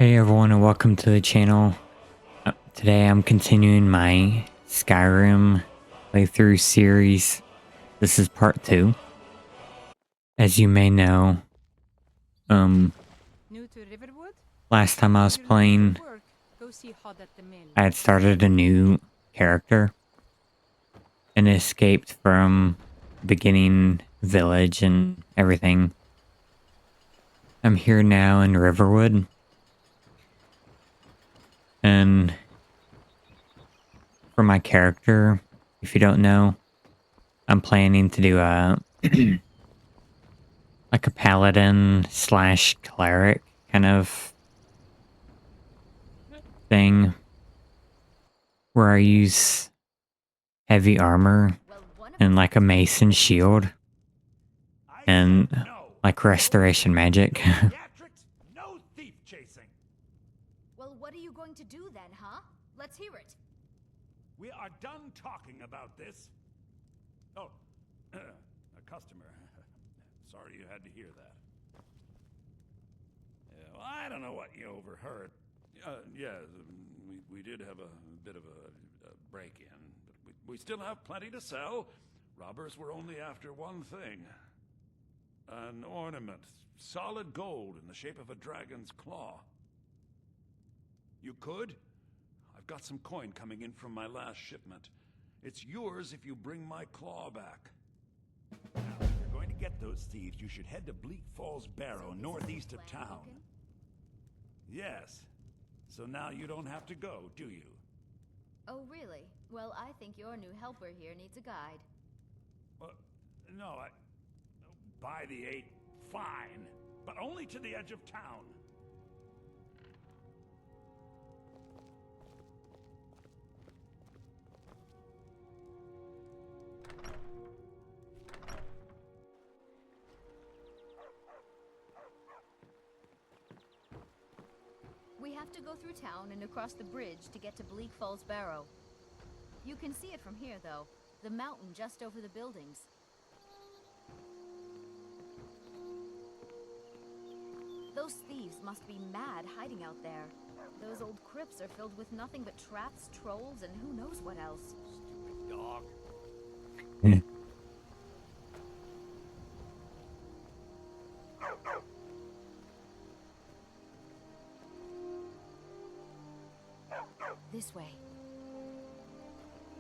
Hey everyone and welcome to the channel. Today I'm continuing my Skyrim playthrough series. This is part 2. As you may know, New to Riverwood? last time I was playing, Go see Hod at the mill. I had started a new character and escaped from the beginning village and everything. I'm here now in Riverwood. And for my character, if you don't know, I'm planning to do a like a paladin slash cleric kind of thing where I use heavy armor and like a mace and shield and like restoration magic. No thief chasing. Well, what are you going to do then, huh? Let's hear it. We are done talking about this. Oh, a customer. Sorry you had to hear that. Yeah, well, I don't know what you overheard. We did have a bit of a break-in, but we still have plenty to sell. Robbers were only after one thing. An ornament, solid gold in the shape of a dragon's claw. You could? I've got some coin coming in from my last shipment. It's yours if you bring my claw back. Now, if you're going to get those thieves, you should head to Bleak Falls Barrow, northeast of town. Yes. So now you don't have to go, do you? Oh, really? Well, I think your new helper here needs a guide. No, by the 8, fine. But only to the edge of town. We have to go through town and across the bridge to get to Bleak Falls Barrow. You can see it from here, though. The mountain just over the buildings. Those thieves must be mad hiding out there. Those old crypts are filled with nothing but traps, trolls, and who knows what else. Stupid dog. This way.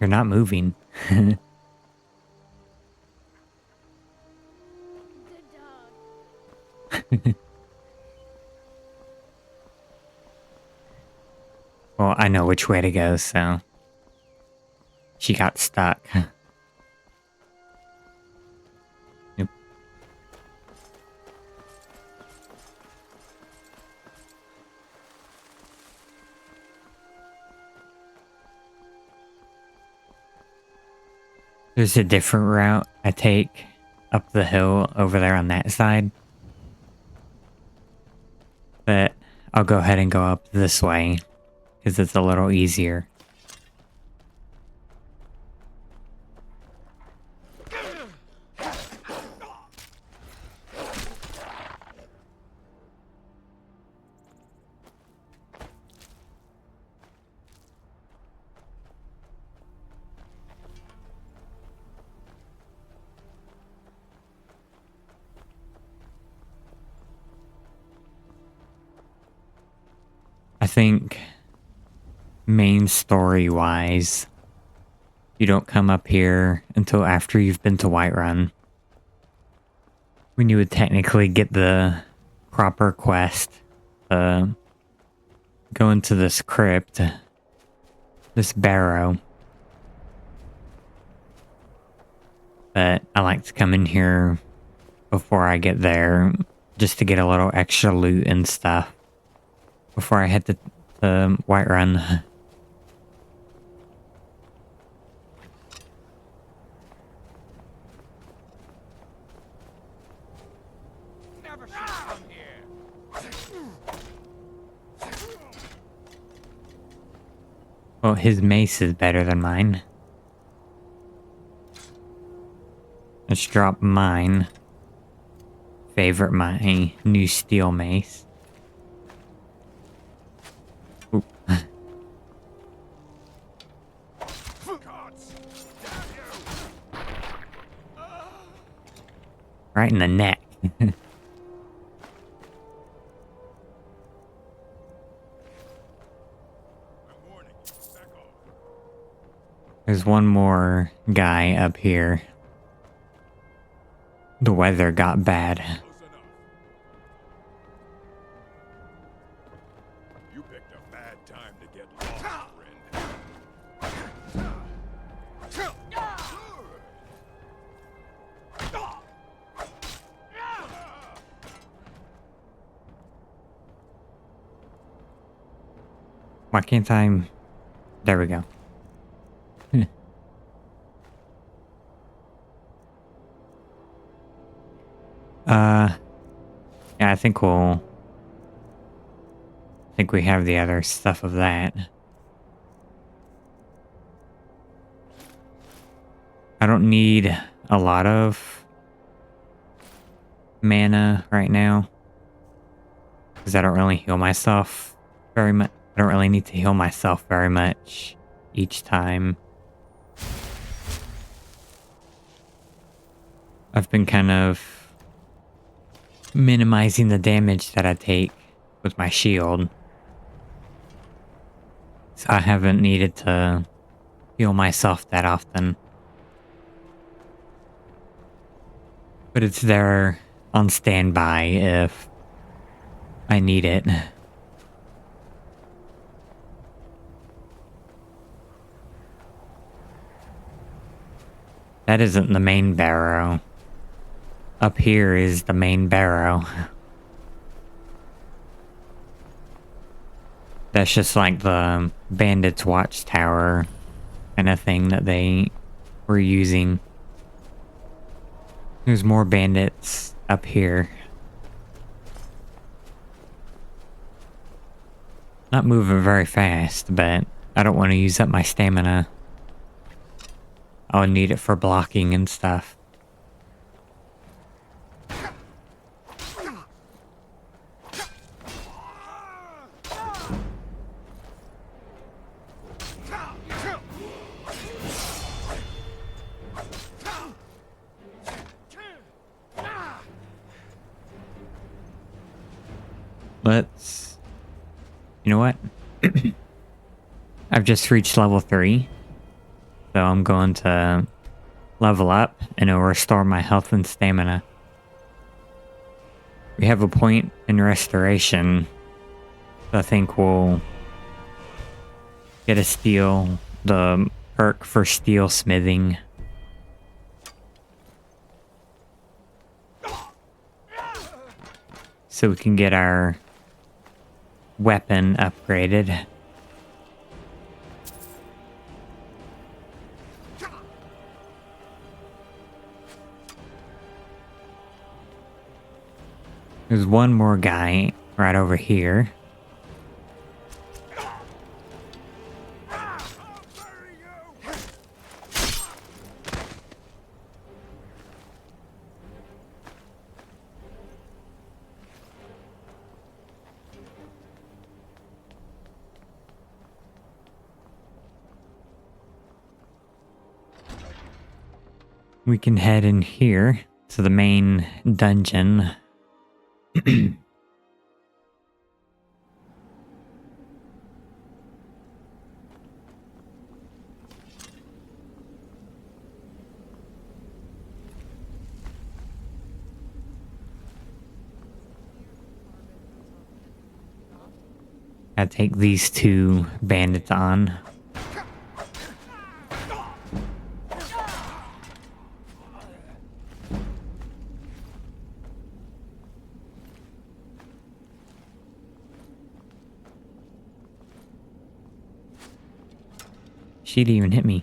You're not moving. Good dog. Well, I know which way to go, so she got stuck. Yep. There's a different route I take up the hill over there on that side. But I'll go ahead and go up this way because it's a little easier. I think main story-wise, you don't come up here until after you've been to Whiterun, when you would technically get the proper quest, go into this crypt, this barrow. But I like to come in here before I get there, just to get a little extra loot and stuff before I head to Whiterun. Never should come here. Well, his mace is better than mine. Let's drop mine. Favorite my new steel mace. Oop. Gods, damn you! Right in the neck. I'm warning you. Back off. There's one more guy up here. The weather got bad. Close enough. You picked a bad time to get lost, friend. Why can't I... There we go. Yeah, I think we have the other stuff of that. I don't need a lot of mana right now, because I don't really heal myself very much. I don't really need to heal myself very much each time. I've been kind of minimizing the damage that I take with my shield. So I haven't needed to heal myself that often. But it's there on standby if I need it. That isn't the main barrow. Up here is the main barrow. That's just like the bandits' watchtower kind of thing that they were using. There's more bandits up here. Not moving very fast, but I don't want to use up my stamina. I'll need it for blocking and stuff. Let's... You know what? I've just reached level 3. So I'm going to level up and it'll restore my health and stamina. We have a point in restoration. So I think we'll get a steel, the perk for steel smithing. So we can get our weapon upgraded. There's one more guy right over here. We can head in here to the main dungeon. I take these two bandits on. She didn't even hit me.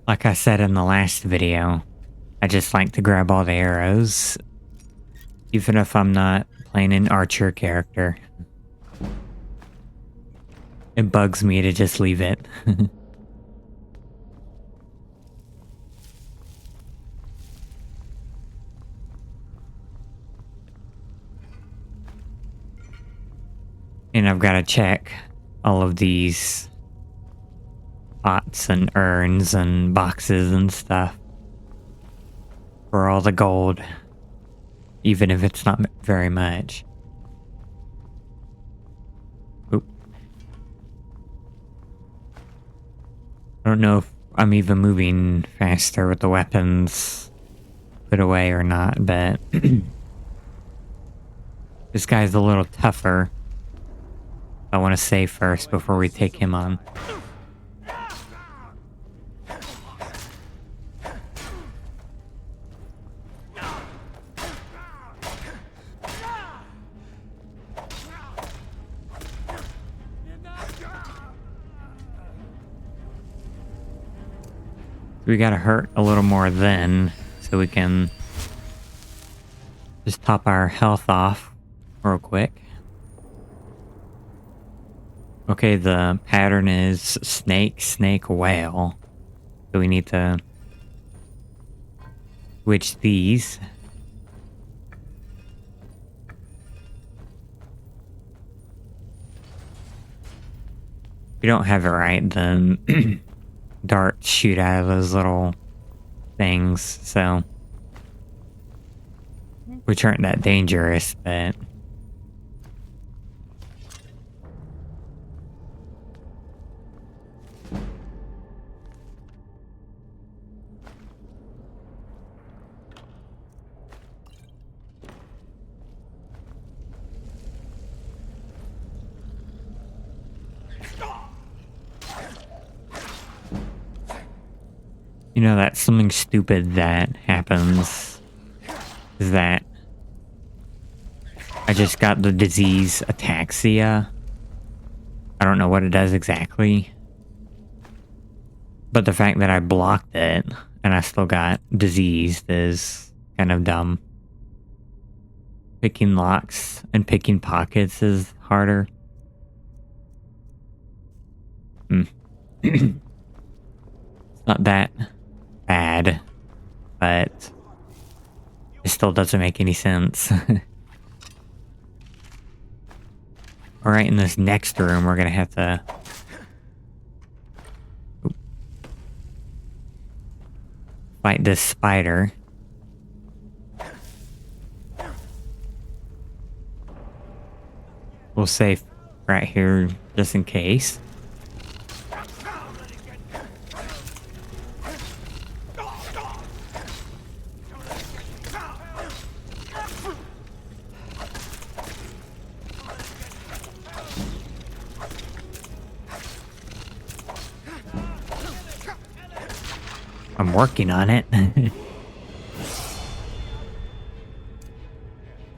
Like I said in the last video, I just like to grab all the arrows, even if I'm not playing an archer character. It bugs me to just leave it. And I've got to check all of these pots and urns and boxes and stuff for all the gold, even if it's not very much. Oop. I don't know if I'm even moving faster with the weapons put away or not, but this guy's a little tougher. I want to save first before we take him on. We gotta hurt a little more then, so we can just top our health off real quick. Okay, the pattern is snake, snake, whale. So we need to switch these. If we don't have it right, then darts shoot out of those little things, so which aren't that dangerous, but you know, that's something stupid that happens is that I just got the disease ataxia. I don't know what it does exactly, but the fact that I blocked it and I still got diseased is kind of dumb. Picking locks and picking pockets is harder. It's not that bad, but it still doesn't make any sense. Alright, in this next room, we're gonna have to... fight this spider. We'll save right here just in case. I'm working on it.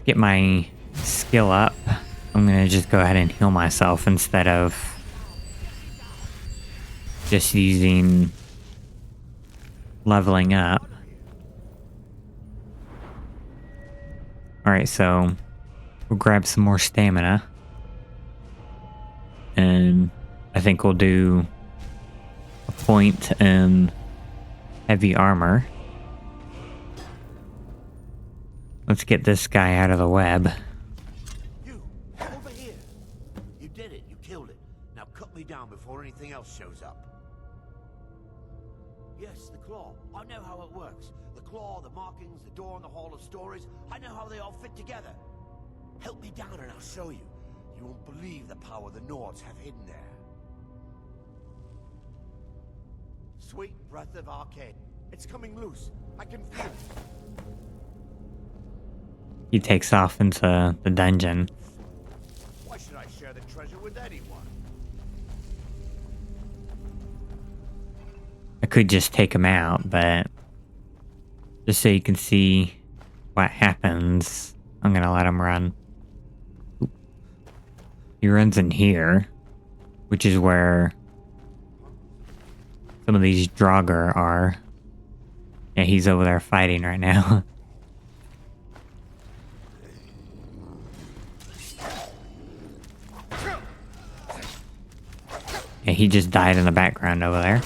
Get my skill up. I'm gonna just go ahead and heal myself instead of just using leveling up. Alright, so we'll grab some more stamina. And I think we'll do a point in heavy armor. Let's get this guy out of the web. You, over here. You did it. You killed it. Now cut me down before anything else shows up. Yes, the claw. I know how it works. The claw, the markings, the door in the Hall of Stories. I know how they all fit together. Help me down and I'll show you. You won't believe the power the Nords have hidden there. Sweet breath of arcade. It's coming loose. I can feel it. He takes off into the dungeon. Why should I share the treasure with anyone? I could just take him out, but just so you can see what happens, I'm gonna let him run. Oop. He runs in here, which is where some of these Draugr are. Yeah, he's over there fighting right now. Yeah, he just died in the background over there.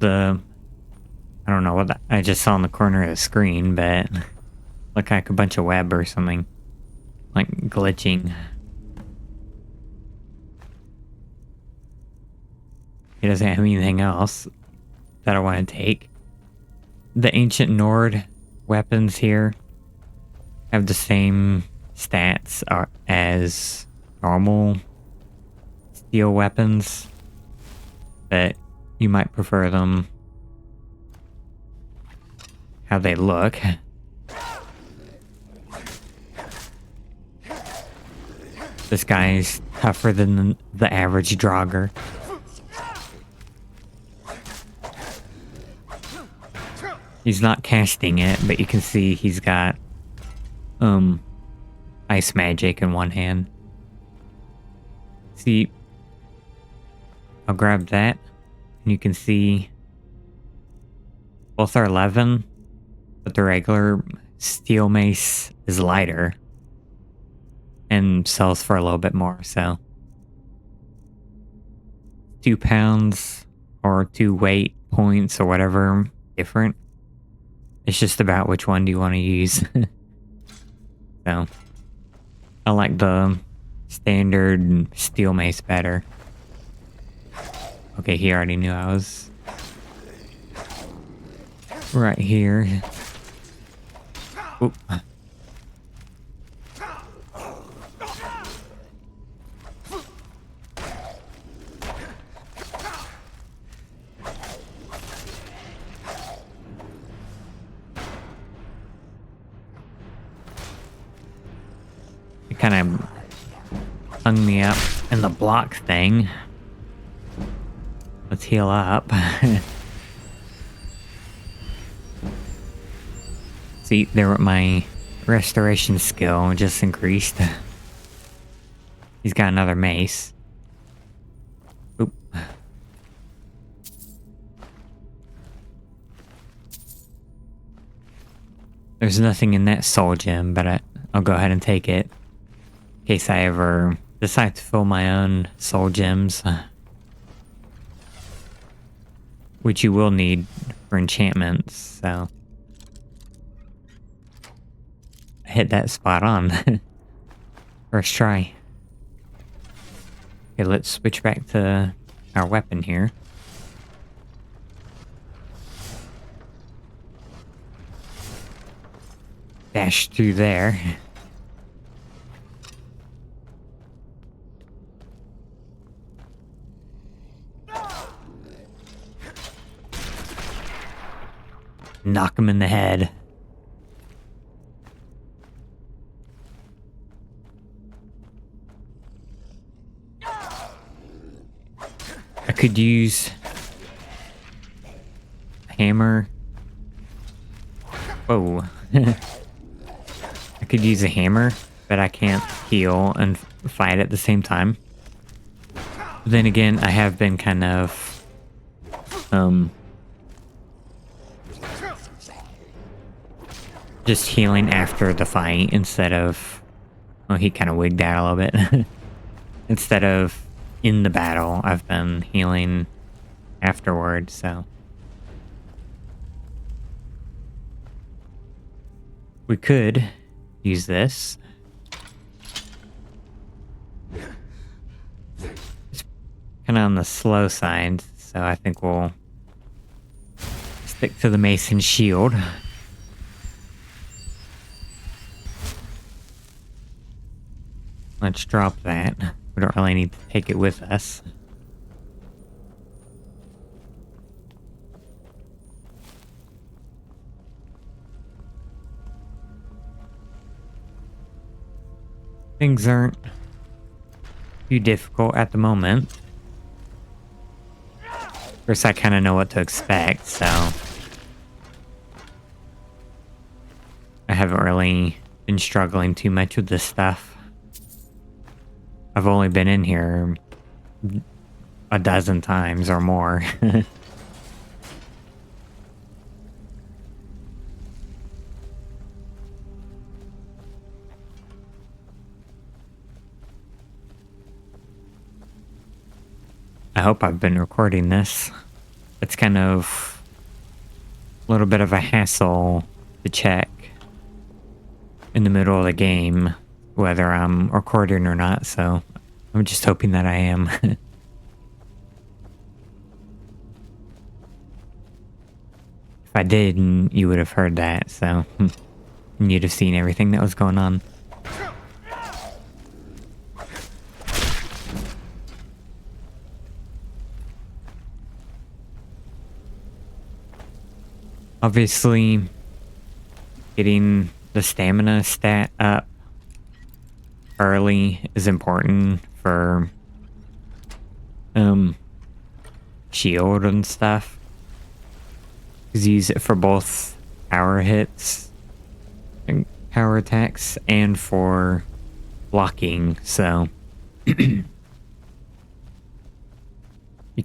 I don't know what I just saw in the corner of the screen, but looked like a bunch of web or something. Like glitching. He doesn't have anything else that I want to take. The ancient Nord weapons here have the same stats as normal steel weapons, but you might prefer them how they look. This guy's tougher than the average Draugr. He's not casting it, but you can see he's got ice magic in one hand. See, I'll grab that, and you can see both are 11, but the regular steel mace is lighter and sells for a little bit more, so 2 pounds or 2 weight points or whatever different. It's just about which one do you want to use. So I like the standard steel mace better. Okay, he already knew I was right here. Oop. It kind of hung me up in the block thing. Let's heal up. See, there my restoration skill just increased. He's got another mace. Oop. There's nothing in that soul gem, but I'll go ahead and take it. In case I ever decide to fill my own soul gems. Which you will need for enchantments, so... I hit that spot on. First try. Okay, let's switch back to our weapon here. Dash through there. Knock him in the head. I could use a hammer. Whoa. I could use a hammer, but I can't heal and fight at the same time. But then again, I have been kind of just healing after the fight instead of... Well, he kind of wigged out a little bit. Instead of in the battle, I've been healing afterwards, so... We could use this. It's kind of on the slow side, so I think we'll stick to the mace and shield. Let's drop that. We don't really need to take it with us. Things aren't too difficult at the moment. Of course, I kind of know what to expect, so... I haven't really been struggling too much with this stuff. I've only been in here a dozen times or more. I hope I've been recording this. It's kind of a little bit of a hassle to check in the middle of the game whether I'm recording or not, so I'm just hoping that I am. If I didn't, you would have heard that, so you'd have seen everything that was going on. Obviously, getting the stamina stat up early is important for shield and stuff. Because you use it for both power hits and power attacks and for blocking, so you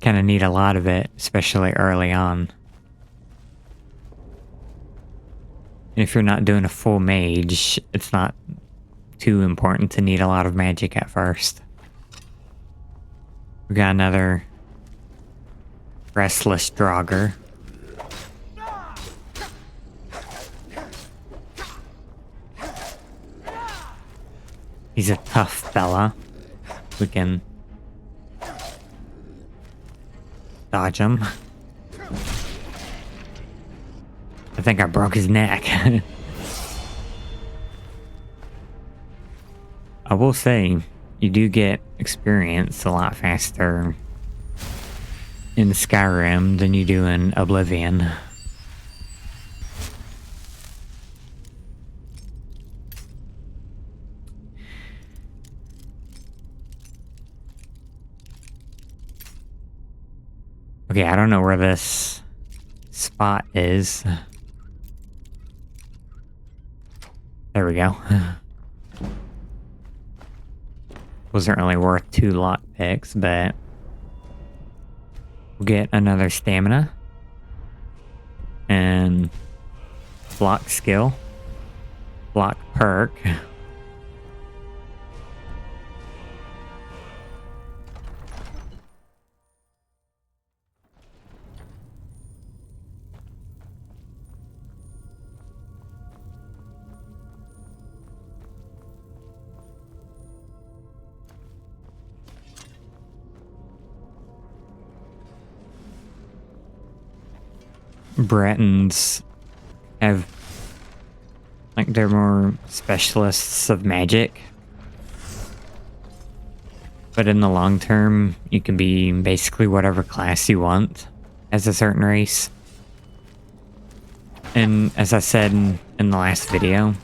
kind of need a lot of it, especially early on. If you're not doing a full mage, it's not too important to need a lot of magic at first. We got another restless Draugr. He's a tough fella. We can dodge him. I think I broke his neck. I will say, you do get experience a lot faster in Skyrim than you do in Oblivion. Okay, I don't know where this spot is. There we go. Wasn't really worth 2 lockpicks, but we'll get another stamina and block skill, block perk. Bretons have, like, they're more specialists of magic. But in the long term, you can be basically whatever class you want as a certain race. And as I said in the last video,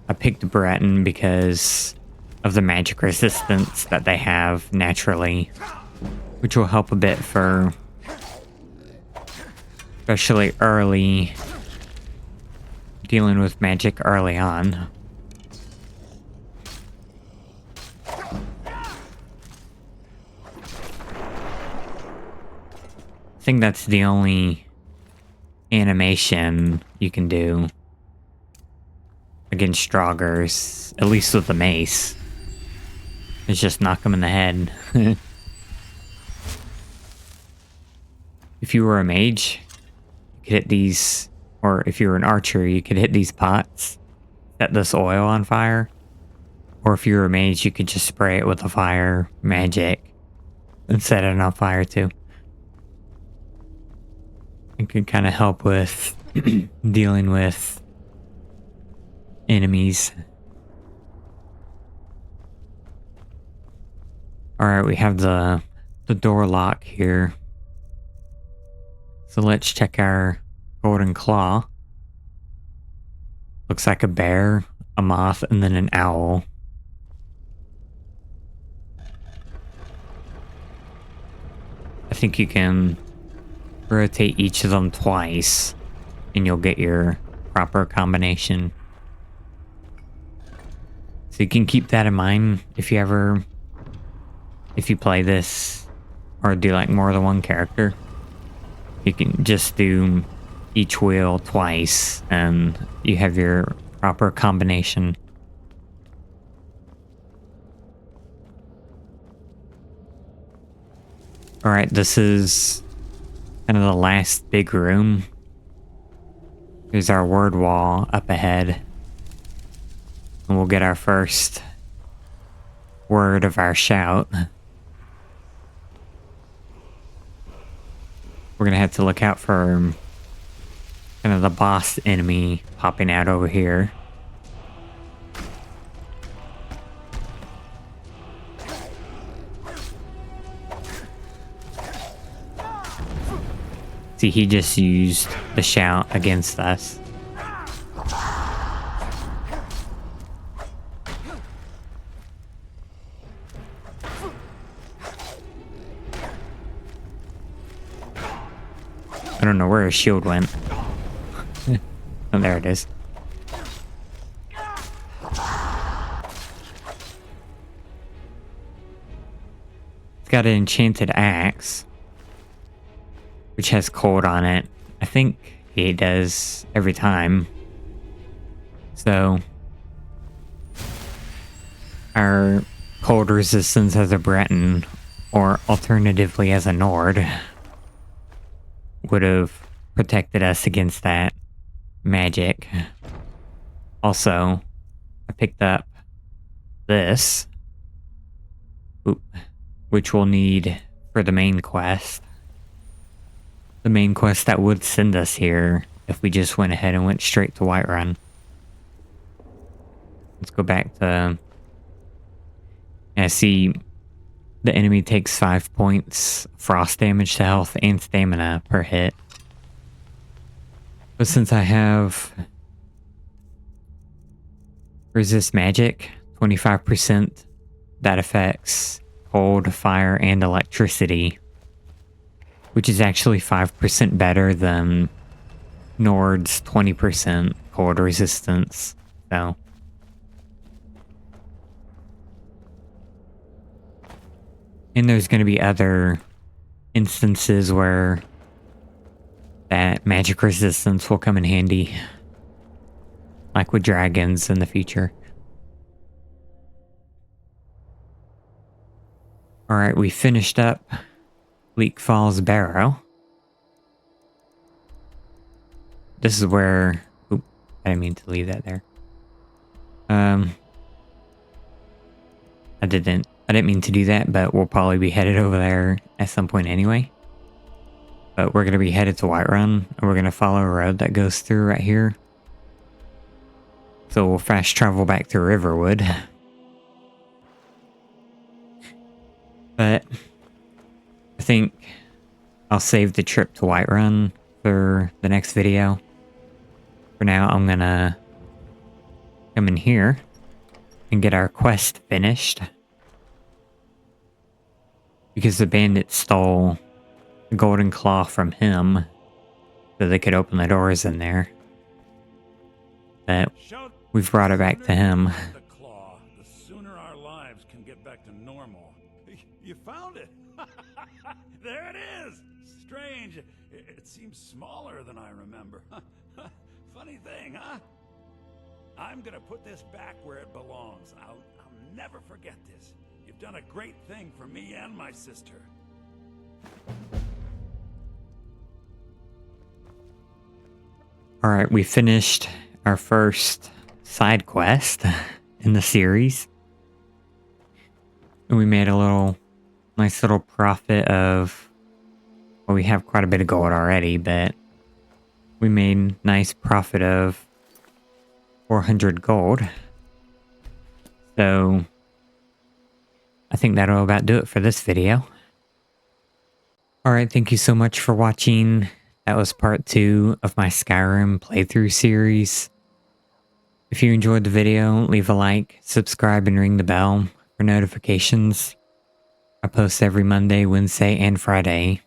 I picked Breton because of the magic resistance that they have naturally, which will help a bit for especially early dealing with magic early on. I think that's the only animation you can do against Draugrs, at least with the mace. It's just knock them in the head. If you were a mage, you could hit these, or if you were an archer, you could hit these pots, set this oil on fire. Or if you were a mage, you could just spray it with a fire magic and set it on fire too. It could kind of help with dealing with enemies. Alright, we have the door lock here. So let's check our golden claw. Looks like a bear, a moth, and then an owl. I think you can rotate each of them twice and you'll get your proper combination. So you can keep that in mind if you play this or do like more than one character. You can just do each wheel twice and you have your proper combination. Alright, this is kind of the last big room. Here's our word wall up ahead. And we'll get our first word of our shout. We're gonna have to look out for kind of the boss enemy popping out over here. See, he just used the shout against us. I don't know where his shield went. Oh, there it is. It's got an enchanted axe, which has cold on it. I think he does every time. So our cold resistance as a Breton, or alternatively as a Nord, would have protected us against that magic. Also, I picked up this, which we'll need for the main quest. The main quest that would send us here if we just went ahead and went straight to Whiterun. Let's go back to... I see the enemy takes 5 points frost damage to health and stamina per hit. But since I have resist magic, 25%, that affects cold, fire, and electricity, which is actually 5% better than Nord's 20% cold resistance. So and there's going to be other instances where that magic resistance will come in handy, like with dragons in the future. Alright, we finished up Bleak Falls Barrow. This is where... Oop, I didn't mean to leave that there. I didn't mean to do that, but we'll probably be headed over there at some point anyway. But we're going to be headed to Whiterun, and we're going to follow a road that goes through right here. So we'll fast travel back to Riverwood. But I think I'll save the trip to Whiterun for the next video. For now, I'm going to come in here and get our quest finished. Because the bandits stole the golden claw from him so they could open the doors in there. But we've brought it back to him. The claw, the sooner our lives can get back to normal. You found it. There it is. Strange. It seems smaller than I remember. Funny thing, huh? I'm gonna put this back where it belongs. I'll never forget this. You've done a great thing for me and my sister. Alright, we finished our first side quest in the series. And we made a nice little profit of... Well, we have quite a bit of gold already, but we made nice profit of 400 gold. So I think that'll about do it for this video. Alright, thank you so much for watching. That was part 2 of my Skyrim playthrough series. If you enjoyed the video, leave a like, subscribe, and ring the bell for notifications. I post every Monday, Wednesday, and Friday,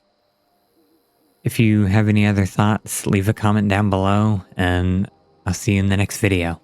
If you have any other thoughts, leave a comment down below, and I'll see you in the next video.